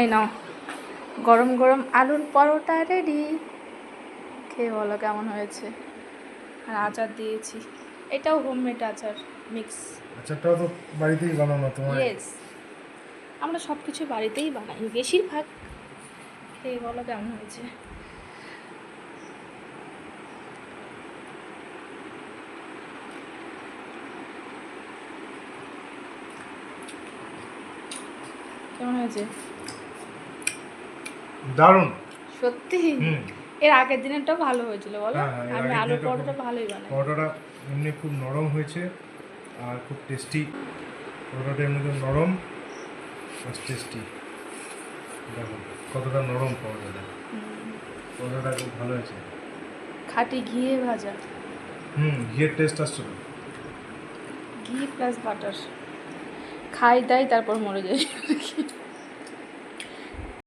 এই নাও গরম গরম আলুর পরোটা রেডি। খেয়ে বলো কেমন হয়েছে। আর আচার দিয়েছি, এটাও হোমমেড আচার মিক্স। আচারটাও তো বাড়িতেই বানানো তোমার? ইয়েস, আমরা সব কিছু বাড়িতেই বানাই বেশিরভাগ। খেয়ে বলো কেমন হয়েছে। কেমন হয়েছে? দারুণ সত্যি? হুম। এর আগের দিনেরটাও ভালো হয়েছিল বলো। হ্যাঁ হ্যাঁ, এর আমি আগের আলুর দিনেরটা পরোটা ভালোই বানাই। পরোটাটা এমনি খুব নরম হয়েছে আর খুব টেস্টি। পরোটাটা এমনি খুব নরম আর টেস্টি। দেখো কতটা নরম পরোটাটা, পরোটাটা খুব ভালো হয়েছে। খাঁটি ঘিয়ে ভাজা, ঘিয়ের টেস্ট আসছে তো। ঘি প্লাস বাটার। খাই দাই তারপর মরে যাই।